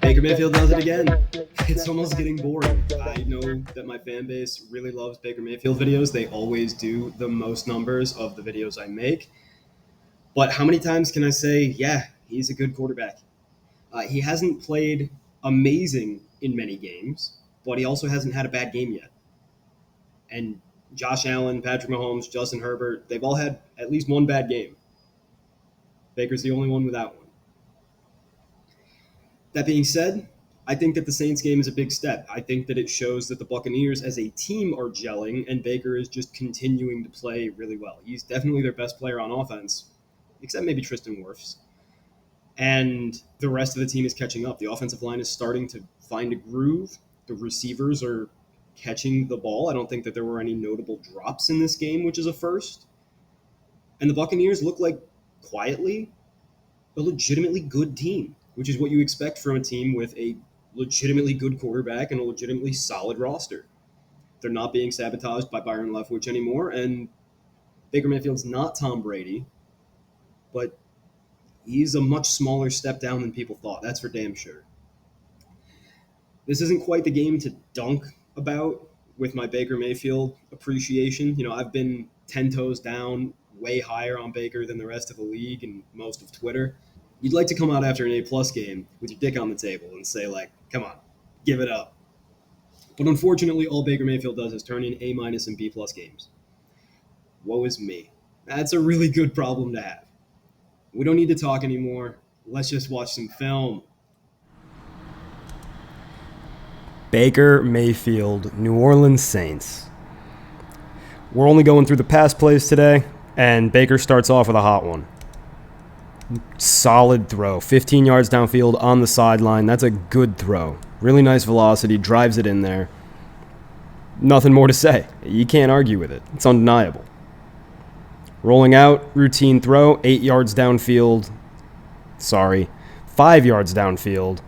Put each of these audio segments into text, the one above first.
Baker Mayfield does it again. It's almost getting boring. I know that my fan base really loves Baker Mayfield videos. They always do the most numbers of the videos I make. But how many times can I say, yeah, he's a good quarterback? He hasn't played amazing in many games, but he also hasn't had a bad game yet. And Josh Allen, Patrick Mahomes, Justin Herbert, they've all had at least one bad game. Baker's the only one without one. That being said, I think that the Saints game is a big step. I think that it shows that the Buccaneers as a team are gelling, and Baker is just continuing to play really well. He's definitely their best player on offense, except maybe Tristan Wirfs. And the rest of the team is catching up. The offensive line is starting to find a groove. The receivers are catching the ball. I don't think that there were any notable drops in this game, which is a first. And the Buccaneers look like, quietly, a legitimately good team, which is what you expect from a team with a legitimately good quarterback and a legitimately solid roster. They're not being sabotaged by Byron Leftwich anymore, and Baker Mayfield's not Tom Brady, but he's a much smaller step down than people thought. That's for damn sure. This isn't quite the game to dunk about with my Baker Mayfield appreciation. You know, I've been 10 toes down, way higher on Baker than the rest of the league and most of Twitter. You'd like to come out after an A-plus game with your dick on the table and say, like, come on, give it up. But unfortunately, all Baker Mayfield does is turn in A- and B-plus games. Woe is me. That's a really good problem to have. We don't need to talk anymore. Let's just watch some film. Baker Mayfield, New Orleans Saints. We're only going through the pass plays today, and Baker starts off with a hot one. Solid throw, 15 yards downfield on the sideline. That's a good throw. Really nice velocity, drives it in there. Nothing more to say. You can't argue with it. It's undeniable. Rolling out, routine throw, 8 yards downfield. 5 yards downfield.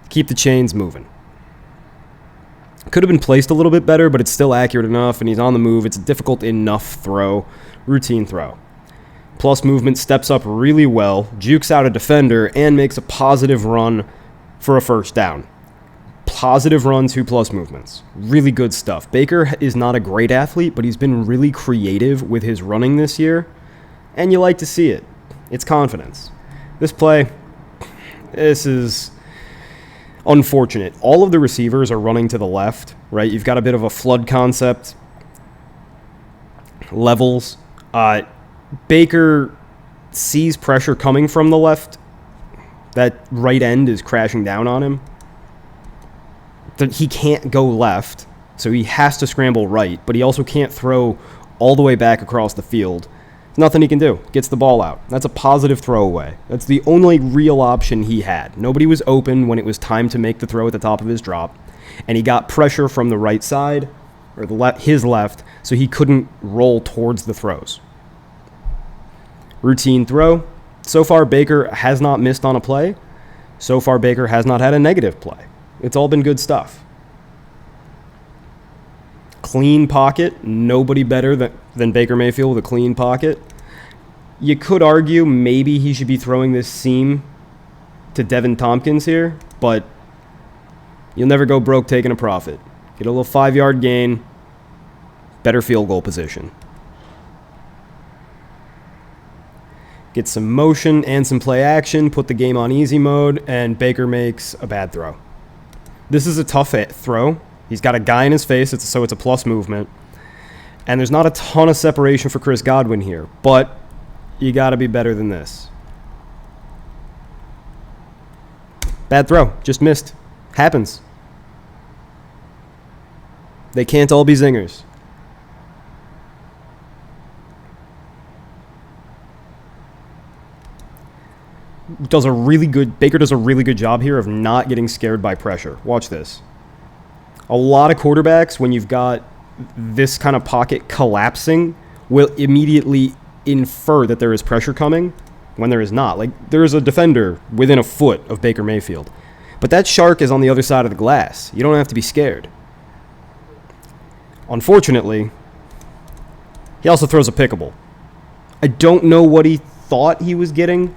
Keep the chains moving. Could have been placed a little bit better, but it's still accurate enough, and he's on the move. It's a difficult enough throw. Routine throw. Plus movement, steps up really well, jukes out a defender, and makes a positive run for a first down. Positive run, 2+ movements. Really good stuff. Baker is not a great athlete, but he's been really creative with his running this year, and you like to see it. It's confidence. This play, this is unfortunate. All of the receivers are running to the left, right? You've got a bit of a flood concept. Levels. Baker sees pressure coming from the left. That right end is crashing down on him. He can't go left, so he has to scramble right, but he also can't throw all the way back across the field. Nothing he can do. Gets the ball out. That's a positive throwaway. That's the only real option he had. Nobody was open when it was time to make the throw at the top of his drop, and he got pressure from the right side, or his left, so he couldn't roll towards the throws. Routine throw. So far, Baker has not missed on a play. So far, Baker has not had a negative play. It's all been good stuff. Clean pocket. Nobody better than Baker Mayfield with a clean pocket. You could argue maybe he should be throwing this seam to Devin Tompkins here, but you'll never go broke taking a profit. Get a little 5-yard gain. Better field goal position. Get some motion and some play action, put the game on easy mode, and Baker makes a bad throw. This is a tough throw. He's got a guy in his face, so it's a plus movement. And there's not a ton of separation for Chris Godwin here, but you got to be better than this. Bad throw. Just missed. Happens. They can't all be zingers. Baker does a really good job here of not getting scared by pressure. Watch this. A lot of quarterbacks, when you've got this kind of pocket collapsing, will immediately infer that there is pressure coming when there is not. Like, there is a defender within a foot of Baker Mayfield. But that shark is on the other side of the glass. You don't have to be scared. Unfortunately, he also throws a pickable. I don't know what he thought he was getting.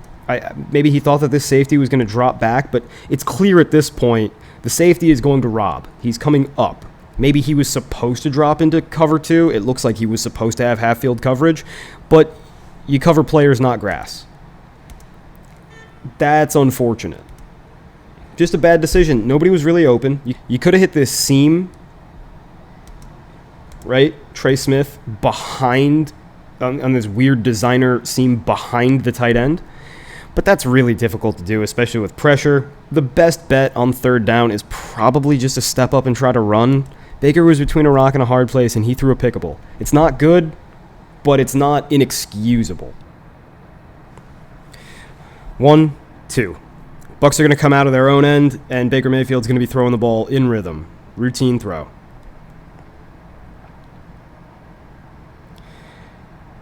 Maybe he thought that this safety was going to drop back, but it's clear at this point the safety is going to Rob. He's coming up. Maybe he was supposed to drop into cover 2. It looks like he was supposed to have half-field coverage, but you cover players, not grass. That's unfortunate. Just a bad decision. Nobody was really open. You could have hit this seam, right? Trey Smith behind, on this weird designer seam behind the tight end. But that's really difficult to do, especially with pressure. The best bet on third down is probably just to step up and try to run. Baker was between a rock and a hard place, and he threw a pickable. It's not good, but it's not inexcusable. 1, 2. Bucs are going to come out of their own end, and Baker Mayfield's going to be throwing the ball in rhythm. Routine throw.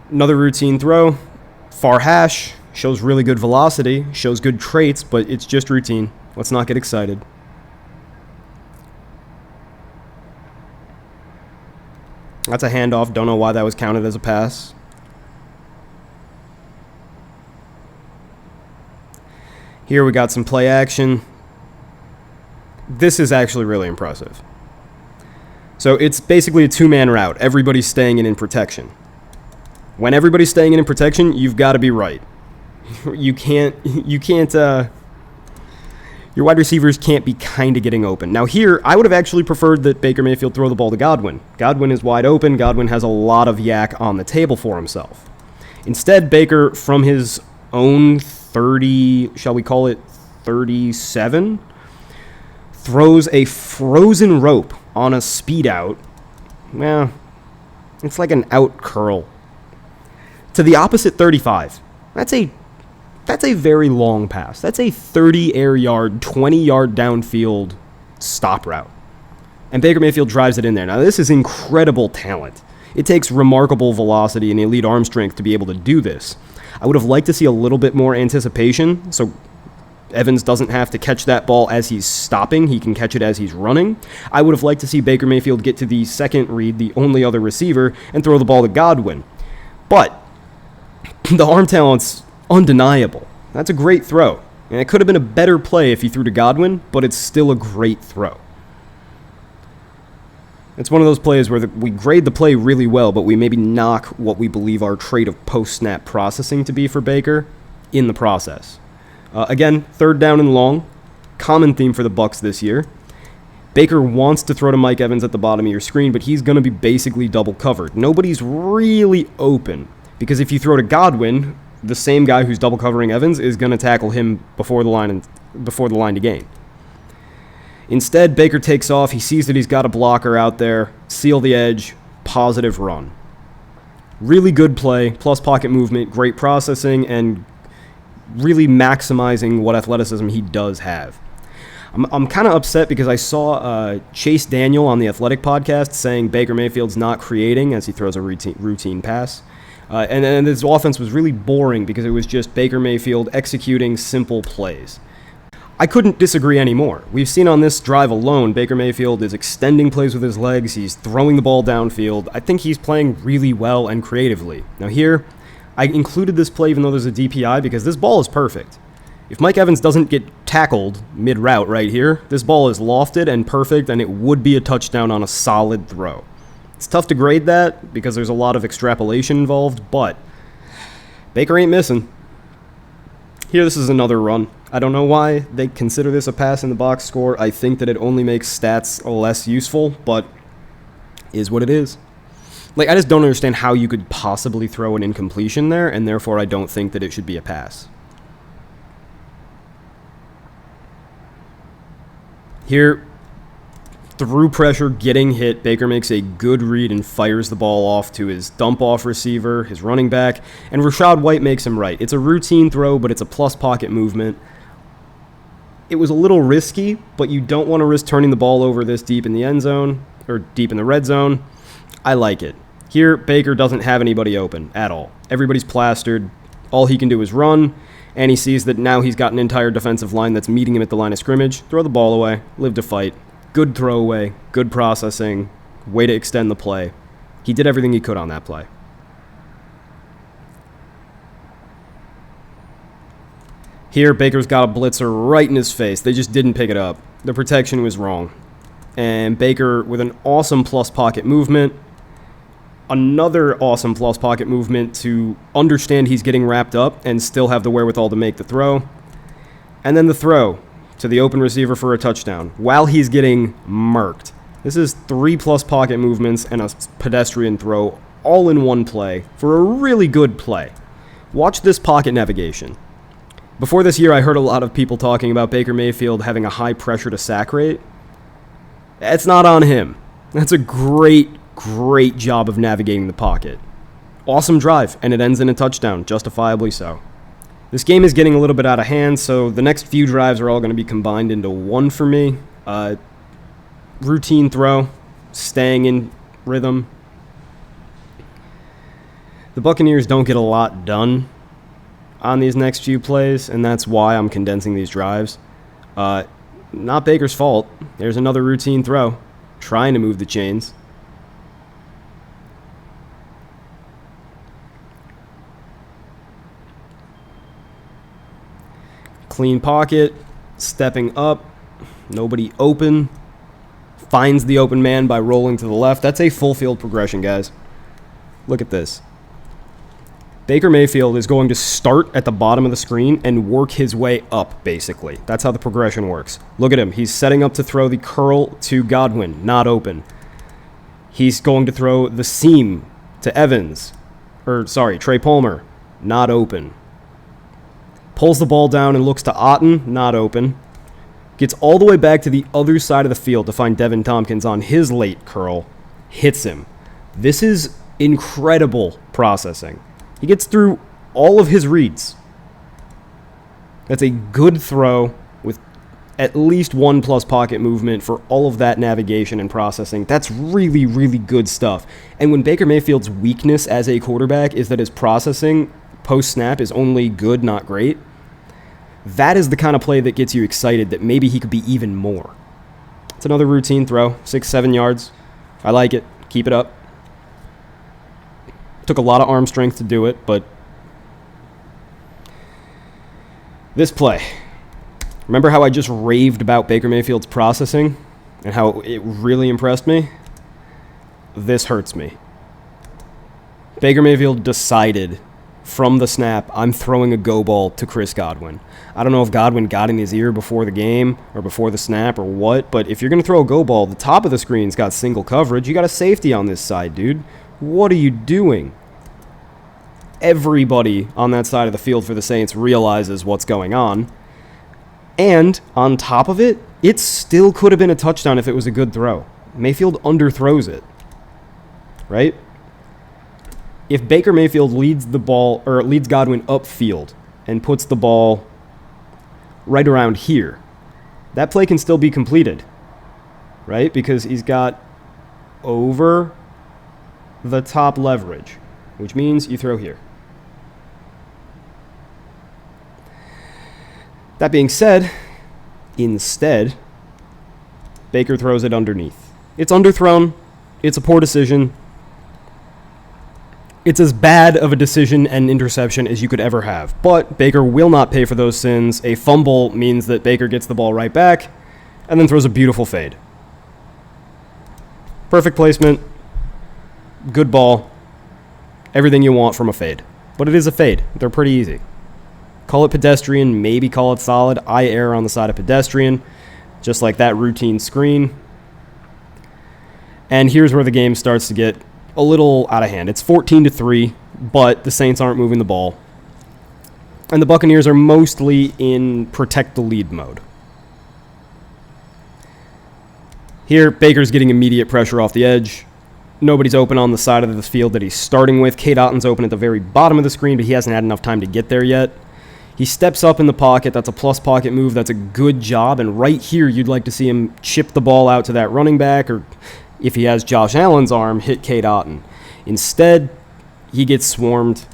Another routine throw. Far hash. Shows really good velocity. Shows good traits, but it's just routine. Let's not get excited. That's a handoff. Don't know why that was counted as a pass. Here we got some play action. This is actually really impressive. So it's basically a two-man route. Everybody's staying in protection. When everybody's staying in protection, you've got to be right. You can't, your wide receivers can't be kind of getting open. Now here, I would have actually preferred that Baker Mayfield throw the ball to Godwin. Godwin is wide open. Godwin has a lot of yak on the table for himself. Instead, Baker, from his own 30, shall we call it 37, throws a frozen rope on a speed out. Well, it's like an out curl. To the opposite 35. That's a very long pass. That's a 30 air yard, 20 yard downfield stop route. And Baker Mayfield drives it in there. Now, this is incredible talent. It takes remarkable velocity and elite arm strength to be able to do this. I would have liked to see a little bit more anticipation, so Evans doesn't have to catch that ball as he's stopping. He can catch it as he's running. I would have liked to see Baker Mayfield get to the second read, the only other receiver, and throw the ball to Godwin. But the arm talent's undeniable. That's a great throw. And it could have been a better play if he threw to Godwin, but it's still a great throw. It's one of those plays where we grade the play really well, but we maybe knock what we believe our trait of post-snap processing to be for Baker in the process. Again, third down and long. Common theme for the Bucs this year. Baker wants to throw to Mike Evans at the bottom of your screen, but he's going to be basically double covered. Nobody's really open, because if you throw to Godwin, the same guy who's double covering Evans is going to tackle him before the line to gain. Instead, Baker takes off. He sees that he's got a blocker out there. Seal the edge. Positive run. Really good play. Plus pocket movement. Great processing. And really maximizing what athleticism he does have. I'm kind of upset because I saw Chase Daniel on the Athletic podcast saying Baker Mayfield's not creating as he throws a routine pass. And his offense was really boring because it was just Baker Mayfield executing simple plays. I couldn't disagree anymore. We've seen on this drive alone, Baker Mayfield is extending plays with his legs. He's throwing the ball downfield. I think he's playing really well and creatively. Now here, I included this play even though there's a DPI because this ball is perfect. If Mike Evans doesn't get tackled mid-route right here, this ball is lofted and perfect, and it would be a touchdown on a solid throw. It's tough to grade that because there's a lot of extrapolation involved, but Baker ain't missing. Here, this is another run. I don't know why they consider this a pass in the box score. I think that it only makes stats less useful, but is what it is. I just don't understand how you could possibly throw an incompletion there, and therefore I don't think that it should be a pass. Here, through pressure, getting hit, Baker makes a good read and fires the ball off to his dump-off receiver, his running back, and Rachaad White makes him right. It's a routine throw, but it's a plus pocket movement. It was a little risky, but you don't want to risk turning the ball over this deep in the end zone, or deep in the red zone. I like it. Here, Baker doesn't have anybody open at all. Everybody's plastered. All he can do is run, and he sees that now he's got an entire defensive line that's meeting him at the line of scrimmage. Throw the ball away, live to fight. Good throwaway, good processing, way to extend the play. He did everything he could on that play. Here, Baker's got a blitzer right in his face. They just didn't pick it up. The protection was wrong. And Baker with an awesome plus pocket movement. Another awesome plus pocket movement to understand he's getting wrapped up and still have the wherewithal to make the throw. And then the throw to the open receiver for a touchdown while he's getting murked. This is 3 plus pocket movements and a pedestrian throw all in one play for a really good play. Watch this pocket navigation. Before this year, I heard a lot of people talking about Baker Mayfield having a high pressure to sack rate. It's not on him. That's a great job of navigating the pocket. Awesome drive, and it ends in a touchdown, justifiably so. This game is getting a little bit out of hand, so the next few drives are all going to be combined into one for me. Routine throw, staying in rhythm. The Buccaneers don't get a lot done on these next few plays, and that's why I'm condensing these drives. Not Baker's fault. There's another routine throw, trying to move the chains. Clean pocket, stepping up, nobody open, finds the open man by rolling to the left. That's a full field progression, guys. Look at this. Baker Mayfield is going to start at the bottom of the screen and work his way up, basically. That's how the progression works. Look at him. He's setting up to throw the curl to Godwin, not open. He's going to throw the seam to Evans, Trey Palmer, not open. Pulls the ball down and looks to Otten, not open. Gets all the way back to the other side of the field to find Devin Tompkins on his late curl. Hits him. This is incredible processing. He gets through all of his reads. That's a good throw with at least 1 plus pocket movement for all of that navigation and processing. That's really, really good stuff. And when Baker Mayfield's weakness as a quarterback is that his processing post-snap is only good, not great, that is the kind of play that gets you excited that maybe he could be even more. It's another routine throw, 6-7 yards. I like it. Keep it up. Took a lot of arm strength to do it, but this play. Remember how I just raved about Baker Mayfield's processing and how it really impressed me? This hurts me. Baker Mayfield decided from the snap, I'm throwing a go ball to Chris Godwin. I don't know if Godwin got in his ear before the game or before the snap or what, but if you're going to throw a go ball, the top of the screen's got single coverage. You got a safety on this side, dude. What are you doing? Everybody on that side of the field for the Saints realizes what's going on. And on top of it, it still could have been a touchdown if it was a good throw. Mayfield underthrows it. Right? If Baker Mayfield leads Godwin upfield and puts the ball right around here, that play can still be completed. Right? Because he's got over the top leverage, which means you throw here. That being said, instead, Baker throws it underneath. It's underthrown. It's a poor decision. It's as bad of a decision and interception as you could ever have. But Baker will not pay for those sins. A fumble means that Baker gets the ball right back and then throws a beautiful fade. Perfect placement. Good ball. Everything you want from a fade. But it is a fade. They're pretty easy. Call it pedestrian, maybe call it solid. I err on the side of pedestrian, just like that routine screen. And here's where the game starts to get a little out of hand. It's 14-3, but the Saints aren't moving the ball. And the Buccaneers are mostly in protect the lead mode. Here, Baker's getting immediate pressure off the edge. Nobody's open on the side of the field that he's starting with. Cade Otton's open at the very bottom of the screen, but he hasn't had enough time to get there yet. He steps up in the pocket. That's a plus pocket move. That's a good job. And right here, you'd like to see him chip the ball out to that running back, or if he has Josh Allen's arm, hit Cade Otton. Instead, he gets swarmed.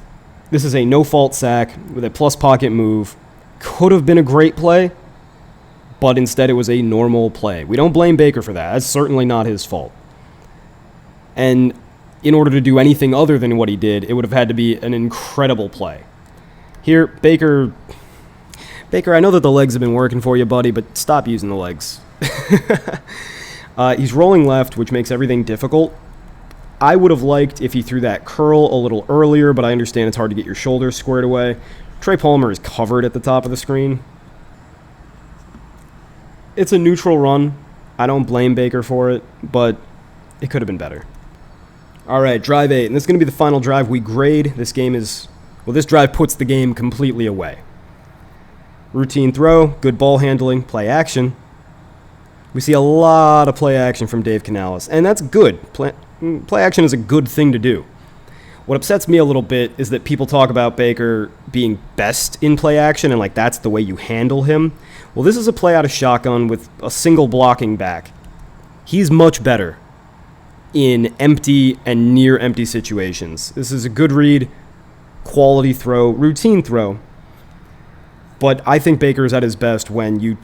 This is a no-fault sack with a plus pocket move. Could have been a great play, but instead it was a normal play. We don't blame Baker for that. That's certainly not his fault. And in order to do anything other than what he did, it would have had to be an incredible play. Here, Baker Baker, I know that the legs have been working for you, buddy, but stop using the legs. He's rolling left, which makes everything difficult. I would have liked if he threw that curl a little earlier, but I understand it's hard to get your shoulders squared away. Trey Palmer is covered at the top of the screen. It's a neutral run. I don't blame Baker for it, but it could have been better. All right, drive 8, and this is going to be the final drive we grade. This drive puts the game completely away. Routine throw, good ball handling, play action. We see a lot of play action from Dave Canales, and that's good. Play action is a good thing to do. What upsets me a little bit is that people talk about Baker being best in play action and like that's the way you handle him. Well, this is a play out of shotgun with a single blocking back. He's much better in empty and near empty situations. This is a good read, quality throw, routine throw. But I think Baker is at his best when you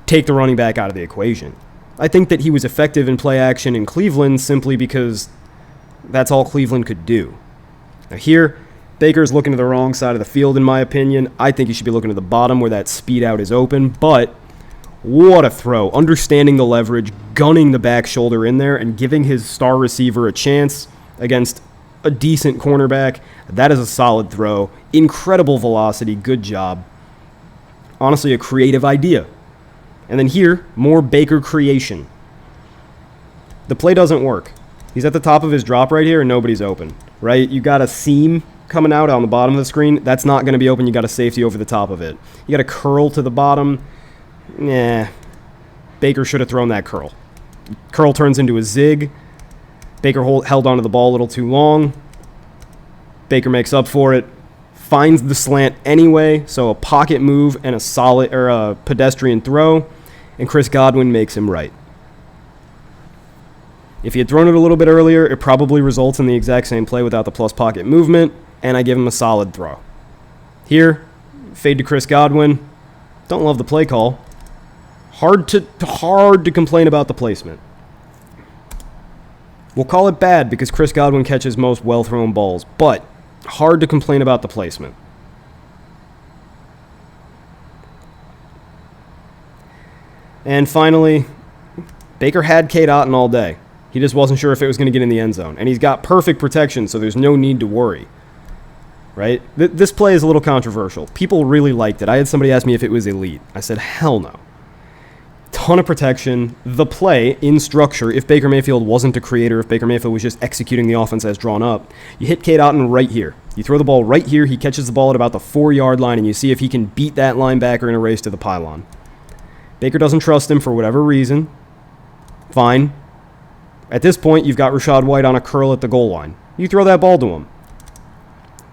take the running back out of the equation. I think that he was effective in play action in Cleveland simply because that's all Cleveland could do. Now here, Baker's looking to the wrong side of the field in my opinion. I think he should be looking to the bottom where that speed out is open, but what a throw. Understanding the leverage, gunning the back shoulder in there, and giving his star receiver a chance against a decent cornerback. That is a solid throw. Incredible velocity, good job. Honestly, a creative idea. And then here, more Baker creation. The play doesn't work. He's at the top of his drop right here and nobody's open, right? You got a seam coming out on the bottom of the screen. That's not going to be open. You got a safety over the top of it. You got a curl to the bottom. Nah. Baker should have thrown that curl. Curl turns into a zig. Baker held onto the ball a little too long. Baker makes up for it. Finds the slant anyway, so a pocket move and a pedestrian throw, and Chris Godwin makes him right. If he had thrown it a little bit earlier, it probably results in the exact same play without the plus pocket movement, and I give him a solid throw. Here, fade to Chris Godwin. Don't love the play call. Hard to complain about the placement. We'll call it bad because Chris Godwin catches most well-thrown balls, but hard to complain about the placement. And finally, Baker had Cade Otton all day. He just wasn't sure if it was going to get in the end zone. And he's got perfect protection, so there's no need to worry. Right? This play is a little controversial. People really liked it. I had somebody ask me if it was elite. I said, hell no. Ton of protection. The play in structure, if Baker Mayfield wasn't a creator, if Baker Mayfield was just executing the offense as drawn up, you hit Cade Otton right here. You throw the ball right here. He catches the ball at about the 4-yard line, and you see if he can beat that linebacker in a race to the pylon. Baker doesn't trust him for whatever reason. Fine. At this point, you've got Rachaad White on a curl at the goal line. You throw that ball to him.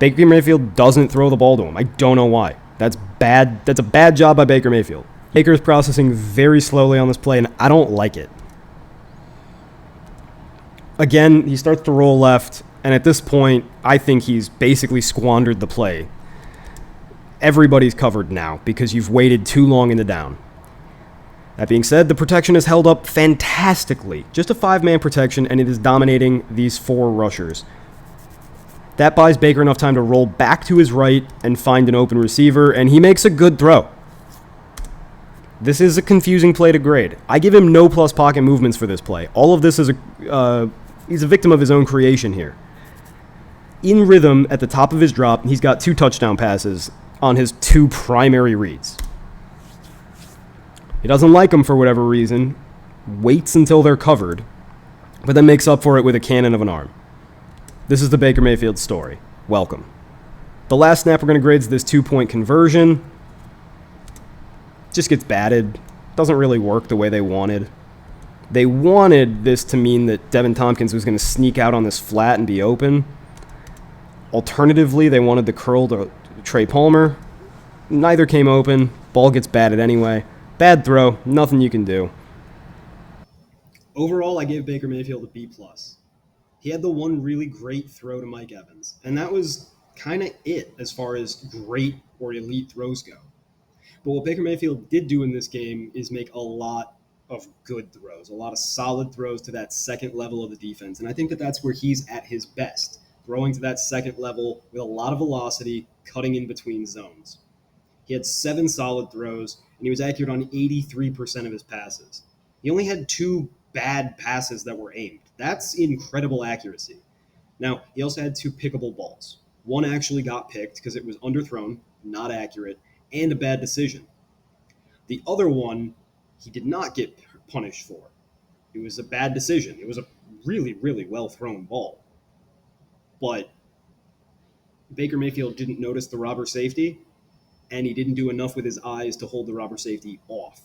Baker Mayfield doesn't throw the ball to him. I don't know why. That's bad. That's a bad job by Baker Mayfield. Baker is processing very slowly on this play, and I don't like it. Again, he starts to roll left, and at this point, I think he's basically squandered the play. Everybody's covered now because you've waited too long in the down. That being said, the protection is held up fantastically. Just a 5-man protection, and it is dominating these 4 rushers. That buys Baker enough time to roll back to his right and find an open receiver, and he makes a good throw. This is a confusing play to grade. I give him no plus pocket movements for this play. All of this is he's a victim of his own creation here. In rhythm, at the top of his drop, he's got 2 touchdown passes on his 2 primary reads. He doesn't like them for whatever reason, waits until they're covered, but then makes up for it with a cannon of an arm. This is the Baker Mayfield story. Welcome. The last snap we're going to grade is this 2-point conversion. Just gets batted. Doesn't really work the way they wanted. They wanted this to mean that Devin Tompkins was going to sneak out on this flat and be open. Alternatively, they wanted the curl to Trey Palmer. Neither came open. Ball gets batted anyway. Bad throw. Nothing you can do. Overall, I gave Baker Mayfield a B+. He had the one really great throw to Mike Evans, and that was kind of it as far as great or elite throws go. But what Baker Mayfield did do in this game is make a lot of good throws, a lot of solid throws to that second level of the defense, and I think that that's where he's at his best, throwing to that second level with a lot of velocity, cutting in between zones. He He had 7 solid throws, and he was accurate on 83% of his passes. He only had 2 bad passes that were aimed. That's incredible accuracy. Now, he also had 2 pickable balls. One actually got picked because it was underthrown, not accurate, and a bad decision. The other one, he did not get punished for. It was a bad decision. It was a really, really well thrown ball. But Baker Mayfield didn't notice the robber safety, and he didn't do enough with his eyes to hold the robber safety off.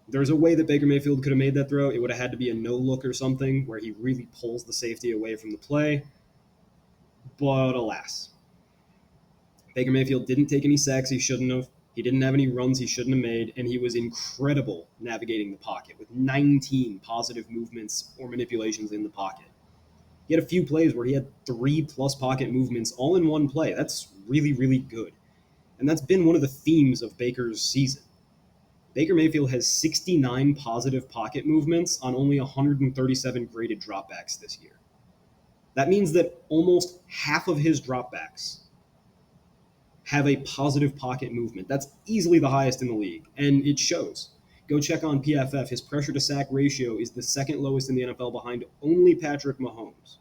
There's a way that Baker Mayfield could have made that throw. It would have had to be a no look or something where he really pulls the safety away from the play. But alas, Baker Mayfield didn't take any sacks he shouldn't have. He didn't have any runs he shouldn't have made, and he was incredible navigating the pocket with 19 positive movements or manipulations in the pocket. He had a few plays where he had 3+ pocket movements all in one play. That's really, really good. And that's been one of the themes of Baker's season. Baker Mayfield has 69 positive pocket movements on only 137 graded dropbacks this year. That means that almost half of his dropbacks have a positive pocket movement. That's easily the highest in the league, and it shows. Go check on PFF. His pressure to sack ratio is the second lowest in the NFL behind only Patrick Mahomes.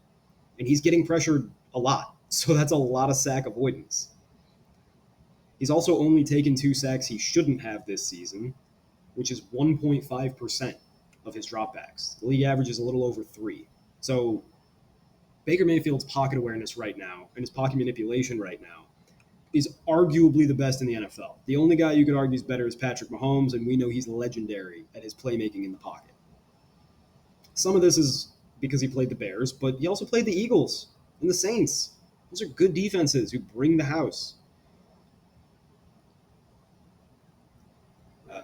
And he's getting pressured a lot, so that's a lot of sack avoidance. He's also only taken 2 sacks he shouldn't have this season, which is 1.5% of his dropbacks. The league average is a little over 3. So Baker Mayfield's pocket awareness right now and his pocket manipulation right now is arguably the best in the NFL. The only guy you could argue is better is Patrick Mahomes, and we know he's legendary at his playmaking in the pocket. Some of this is because he played the Bears, but he also played the Eagles and the Saints. Those are good defenses who bring the house.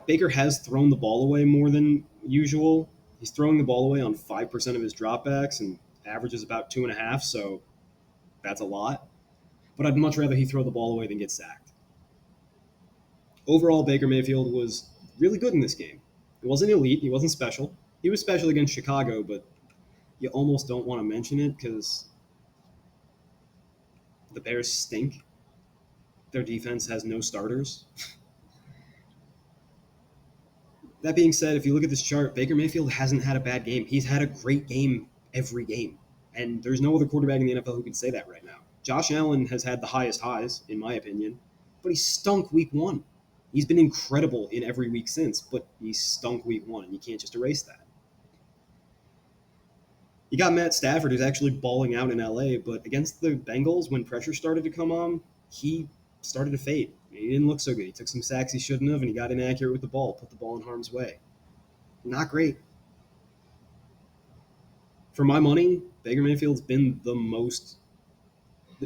Baker has thrown the ball away more than usual. He's throwing the ball away on 5% of his dropbacks and averages about 2.5, so that's a lot. But I'd much rather he throw the ball away than get sacked. Overall, Baker Mayfield was really good in this game. He wasn't elite. He wasn't special. He was special against Chicago, but you almost don't want to mention it because the Bears stink. Their defense has no starters. That being said, if you look at this chart, Baker Mayfield hasn't had a bad game. He's had a great game every game. And there's no other quarterback in the NFL who can say that right now. Josh Allen has had the highest highs, in my opinion, but he stunk week 1. He's been incredible in every week since, but he stunk week 1, and you can't just erase that. You got Matt Stafford, who's actually balling out in LA, but against the Bengals, when pressure started to come on, he started to fade. He didn't look so good. He took some sacks he shouldn't have, and he got inaccurate with the ball, put the ball in harm's way. Not great. For my money, Baker Mayfield's been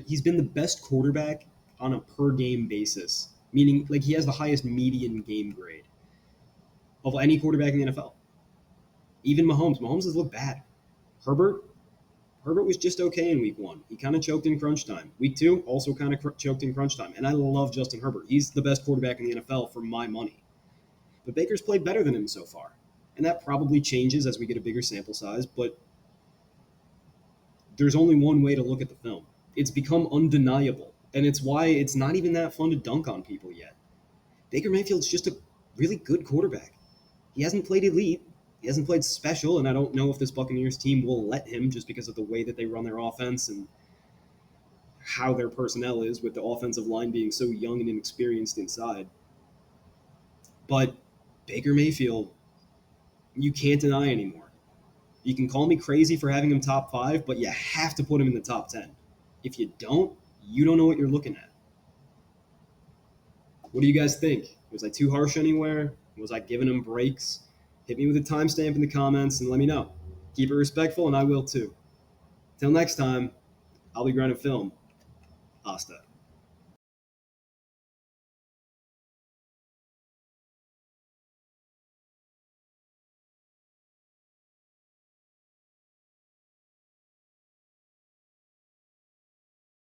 he's been the best quarterback on a per-game basis, meaning like he has the highest median game grade of any quarterback in the NFL. Even Mahomes. Mahomes has looked bad. Herbert was just okay in week 1. He kind of choked in crunch time. Week 2, also kind of choked in crunch time. And I love Justin Herbert. He's the best quarterback in the NFL for my money. But Baker's played better than him so far. And that probably changes as we get a bigger sample size, but there's only one way to look at the film. It's become undeniable. And it's why it's not even that fun to dunk on people yet. Baker Mayfield's just a really good quarterback. He hasn't played elite. He hasn't played special, and I don't know if this Buccaneers team will let him just because of the way that they run their offense and how their personnel is with the offensive line being so young and inexperienced inside. But Baker Mayfield, you can't deny anymore. You can call me crazy for having him top 5, but you have to put him in the top 10. If you don't, you don't know what you're looking at. What do you guys think? Was I too harsh anywhere? Was I giving him breaks? Hit me with a timestamp in the comments and let me know. Keep it respectful, and I will too. Till next time, I'll be grinding film. Hasta.